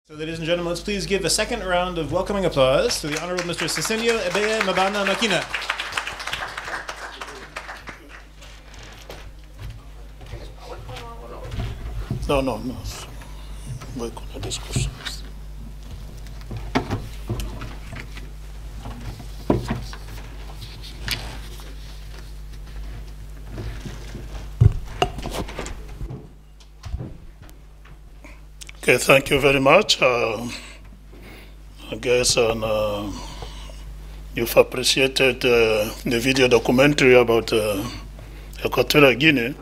So, ladies and gentlemen, let's please give a second round of welcoming applause to the Honorable Mr. Sisinio Eyebe Mbana Makina. No. Voy con la discusión. Okay, thank you very much. I guess you've appreciated the video documentary about Equatorial Guinea.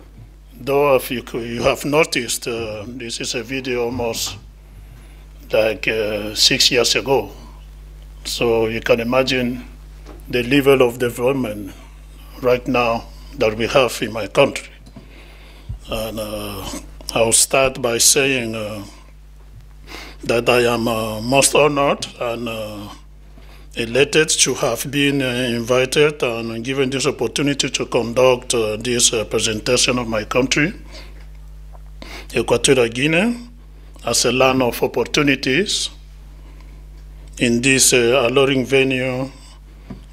Though if you have noticed, this is a video almost like 6 years ago. So you can imagine the level of development right now that we have in my country. And I'll start by saying that I am most honored and elated to have been invited and given this opportunity to conduct this presentation of my country, Equatorial Guinea, as a land of opportunities in this alluring venue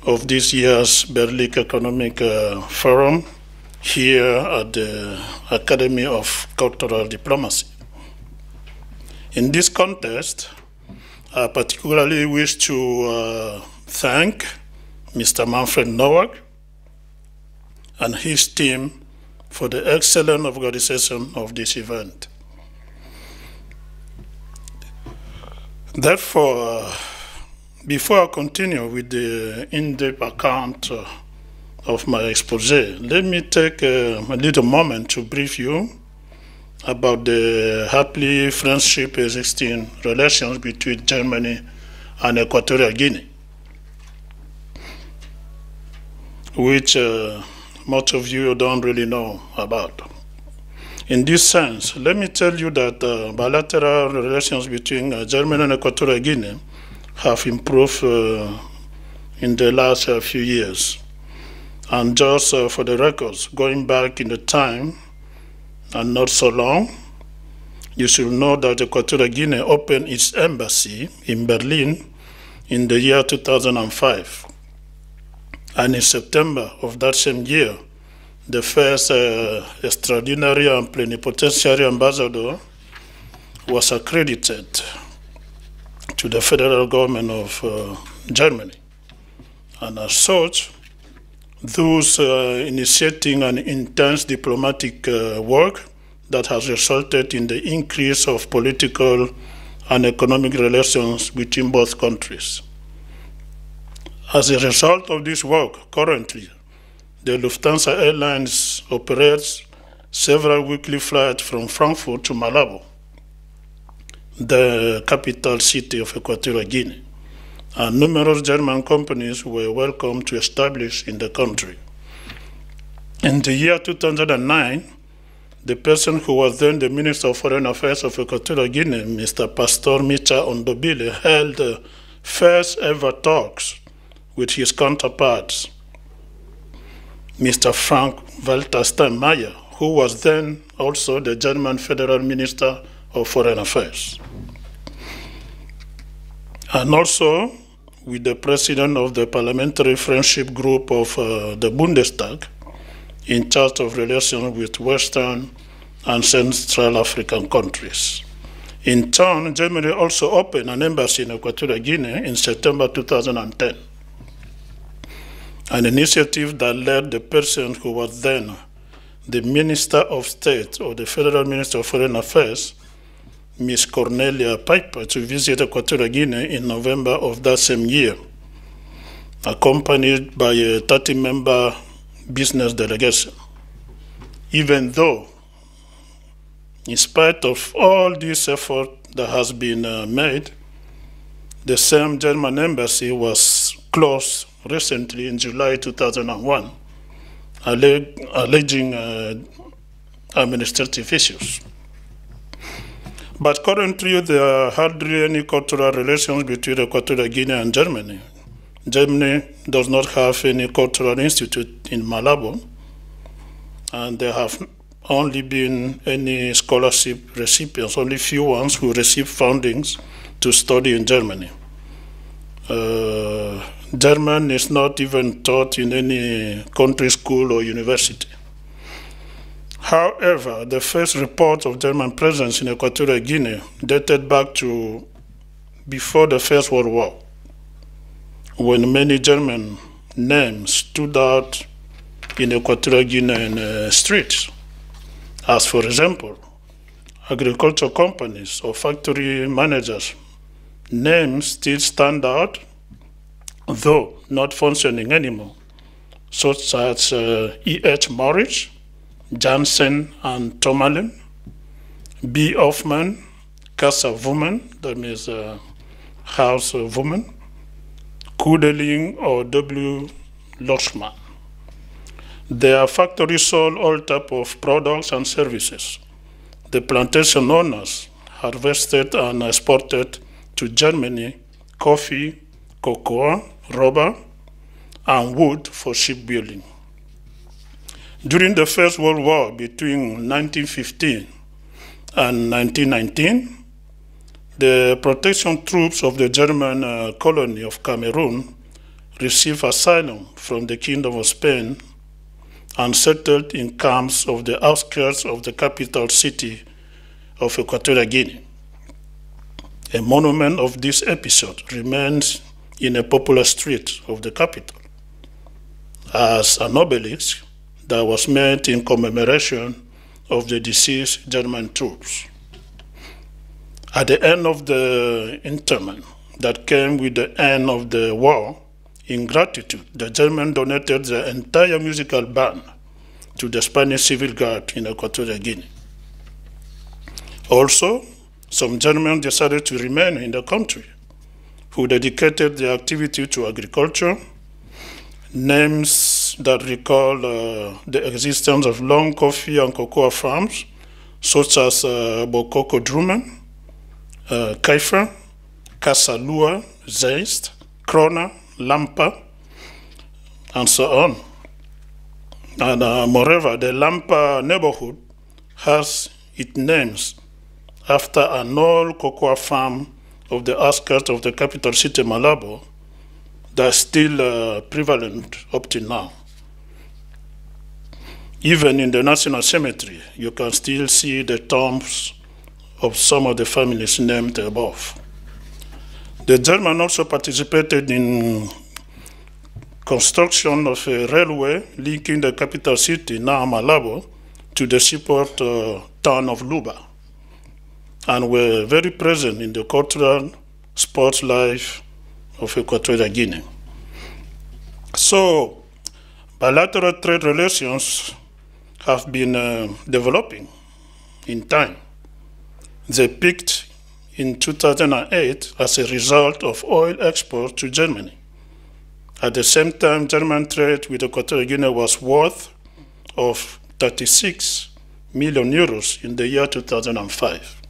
of this year's Berlin Economic Forum here at the Academy of Cultural Diplomacy. In this context, I particularly wish to thank Mr. Manfred Nowak and his team for the excellent organization of this event. Therefore, before I continue with the in-depth account of my expose, let me take a little moment to brief you about the happily friendship existing relations between Germany and Equatorial Guinea, which most of you don't really know about. In this sense, let me tell you that bilateral relations between Germany and Equatorial Guinea have improved in the last few years. And just for the records, going back in the time, and not so long, you should know that Equatorial Guinea opened its embassy in Berlin in the year 2005. And in September of that same year, the first extraordinary and plenipotentiary ambassador was accredited to the federal government of Germany. And as such, those initiating an intense diplomatic work that has resulted in the increase of political and economic relations between both countries. As a result of this work, currently, the Lufthansa Airlines operates several weekly flights from Frankfurt to Malabo, the capital city of Equatorial Guinea. And numerous German companies were welcome to establish in the country. In the year 2009, the person who was then the Minister of Foreign Affairs of Equatorial Guinea, Mr. Pastor Micha Ondobile, held the first ever talks with his counterparts, Mr. Frank Walter Steinmeier, who was then also the German Federal Minister of Foreign Affairs. And also with the president of the Parliamentary Friendship Group of the Bundestag, in charge of relations with Western and Central African countries. In turn, Germany also opened an embassy in Equatorial Guinea in September 2010, an initiative that led the person who was then the Minister of State or the Federal Minister of Foreign Affairs, Ms. Cornelia Piper, to visit Equatorial Guinea in November of that same year, accompanied by a 30-member business delegation. Even though, in spite of all this effort that has been made, the same German embassy was closed recently in July 2001, alleging administrative issues. But currently, there are hardly any cultural relations between Equatorial Guinea and Germany. Germany does not have any cultural institute in Malabo, and there have only been any scholarship recipients, only few ones who received fundings to study in Germany. German is not even taught in any country school or university. However, the first report of German presence in Equatorial Guinea dated back to before the First World War, when many German names stood out in Equatorial Guinean streets, as for example, agriculture companies or factory managers. Names still stand out, though not functioning anymore, such as E.H. Morris, Jansen and Tomalin, B. Hoffman, Casa Woman, that means house woman, Kudeling or W. Loschman. Their factories sold all types of products and services. The plantation owners harvested and exported to Germany coffee, cocoa, rubber, and wood for shipbuilding. During the First World War between 1915 and 1919, the protection troops of the German colony of Cameroon received asylum from the Kingdom of Spain and settled in camps of the outskirts of the capital city of Equatorial Guinea. A monument of this episode remains in a popular street of the capital as an obelisk that was made in commemoration of the deceased German troops. At the end of the interment that came with the end of the war, in gratitude, the Germans donated the entire musical band to the Spanish Civil Guard in Equatorial Guinea. Also, some Germans decided to remain in the country, who dedicated their activity to agriculture. Names that recall the existence of long coffee and cocoa farms, such as Bokoko Drumen, Kaifer, Kasalua, Zeist, Krona, Lampa, and so on. And moreover, the Lampa neighborhood has its names after an old cocoa farm of the outskirts of the capital city, Malabo, that's still prevalent up to now. Even in the National Cemetery, you can still see the tombs of some of the families named above. The Germans also participated in construction of a railway linking the capital city, now Malabo, to the seaport town of Luba, and were very present in the cultural sports life of Equatorial Guinea. So, bilateral trade relations have been developing in time. They peaked in 2008 as a result of oil exports to Germany. At the same time, German trade with Equatorial Guinea was worth of 36 million euros in the year 2005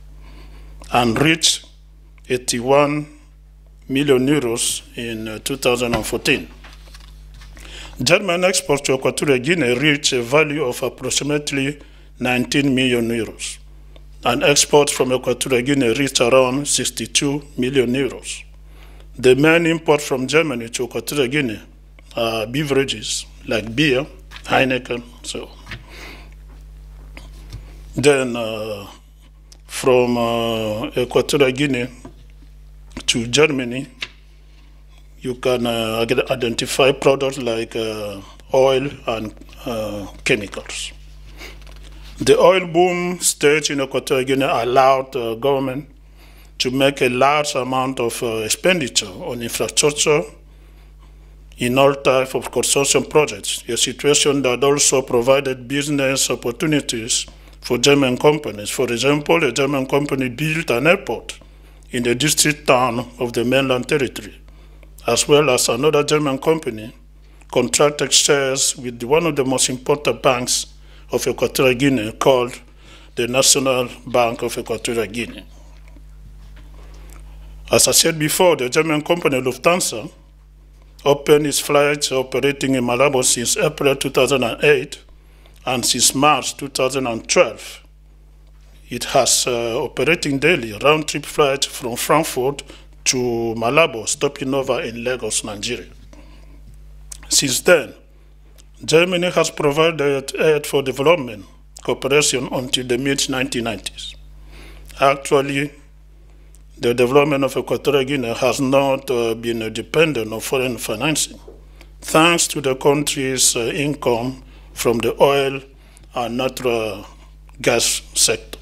and reached 81 million euros in 2014. German exports to Equatorial Guinea reached a value of approximately 19 million euros, and exports from Equatorial Guinea reached around 62 million euros. The main imports from Germany to Equatorial Guinea are beverages like beer, Heineken, so. Then from Equatorial Guinea to Germany, you can identify products like oil and chemicals. The oil boom stage in Equatorial Guinea allowed the government to make a large amount of expenditure on infrastructure in all types of construction projects, a situation that also provided business opportunities for German companies. For example, a German company built an airport in the district town of the mainland territory, as well as another German company contracted shares with one of the most important banks of Equatorial Guinea called the National Bank of Equatorial Guinea. As I said before, the German company Lufthansa opened its flights operating in Malabo since April 2008, and since March 2012, It has operating daily round-trip flights from Frankfurt to Malabo, stopping over in Lagos, Nigeria. Since then, Germany has provided aid for development cooperation until the mid-1990s. Actually, the development of Equatorial Guinea has not been dependent on foreign financing, thanks to the country's income from the oil and natural gas sector.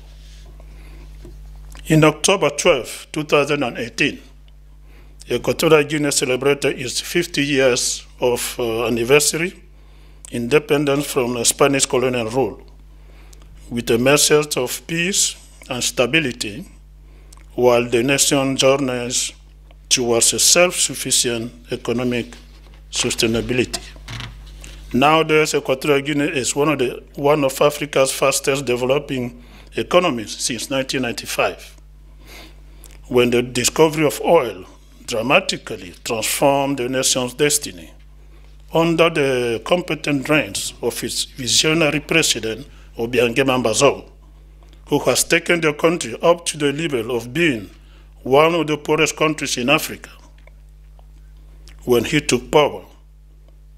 In October 12, 2018, Equatorial Guinea celebrated its 50 years of anniversary independence from the Spanish colonial rule, with a message of peace and stability, while the nation journeys towards a self-sufficient economic sustainability. Nowadays, Equatorial Guinea is one of Africa's fastest developing economies since 1995, when the discovery of oil dramatically transformed the nation's destiny under the competent reins of its visionary president, Obiangema Mbana, who has taken the country up to the level of being one of the poorest countries in Africa. When he took power,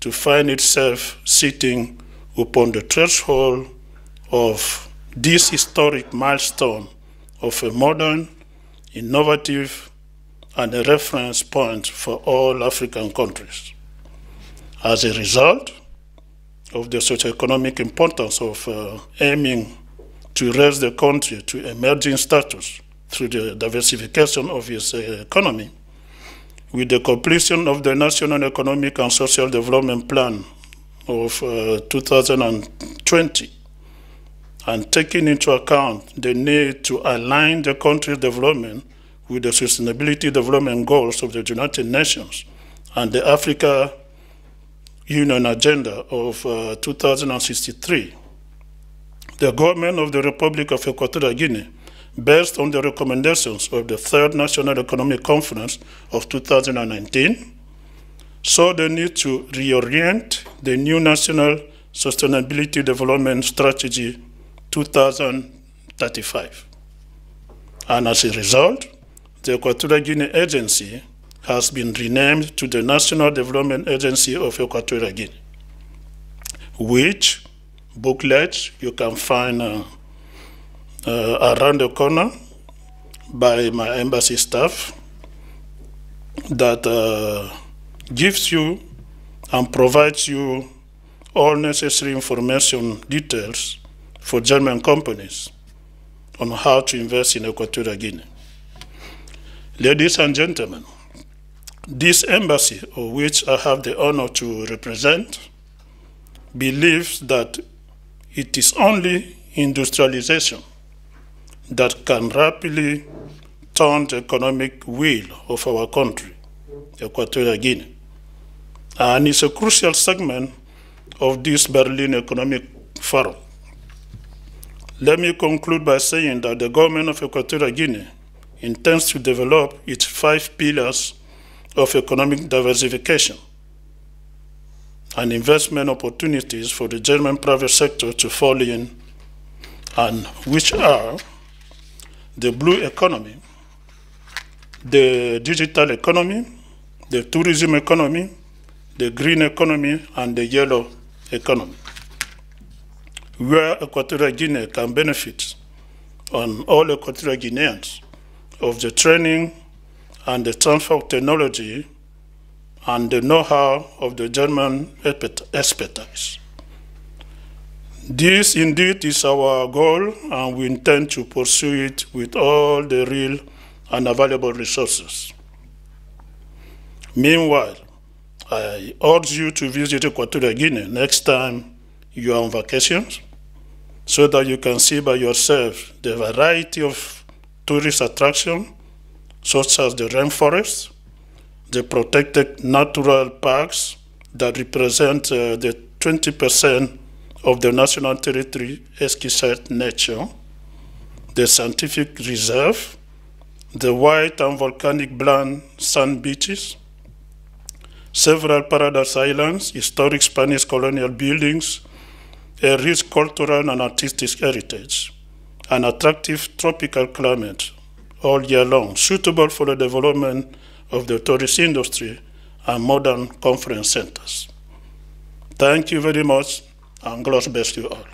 to find itself sitting upon the threshold of this historic milestone of a modern, innovative, and a reference point for all African countries. As a result of the socioeconomic importance of aiming to raise the country to emerging status through the diversification of its economy, with the completion of the National Economic and Social Development Plan of 2020, and taking into account the need to align the country's development with the Sustainability Development Goals of the United Nations and the Africa Union Agenda of 2063, the government of the Republic of Equatorial Guinea, based on the recommendations of the Third National Economic Conference of 2019, saw the need to reorient the new National Sustainability Development Strategy 2035. And as a result, the Equatorial Guinea Agency has been renamed to the National Development Agency of Equatorial Guinea, which booklet you can find around the corner by my embassy staff, that gives you and provides you all necessary information details for German companies on how to invest in Equatorial Guinea. Ladies and gentlemen, this embassy, of which I have the honor to represent, believes that it is only industrialization that can rapidly turn the economic wheel of our country, Equatorial Guinea, and is a crucial segment of this Berlin Economic Forum. Let me conclude by saying that the government of Equatorial Guinea intends to develop its 5 pillars of economic diversification and investment opportunities for the German private sector to fall in, and which are the blue economy, the digital economy, the tourism economy, the green economy, and the yellow economy, where Equatorial Guinea can benefit on all Equatorial Guineans of the training and the transfer of technology and the know-how of the German expertise. This indeed is our goal, and we intend to pursue it with all the real and available resources. Meanwhile, I urge you to visit Equatorial Guinea next time you are on vacations, so that you can see by yourself the variety of tourist attractions, such as the rainforests, the protected natural parks that represent the 20% of the national territory exquisite nature, the scientific reserve, the white and volcanic blonde sand beaches, several paradise islands, historic Spanish colonial buildings, a rich cultural and artistic heritage, an attractive tropical climate all year long, suitable for the development of the tourist industry and modern conference centers. Thank you very much, and God bless you all.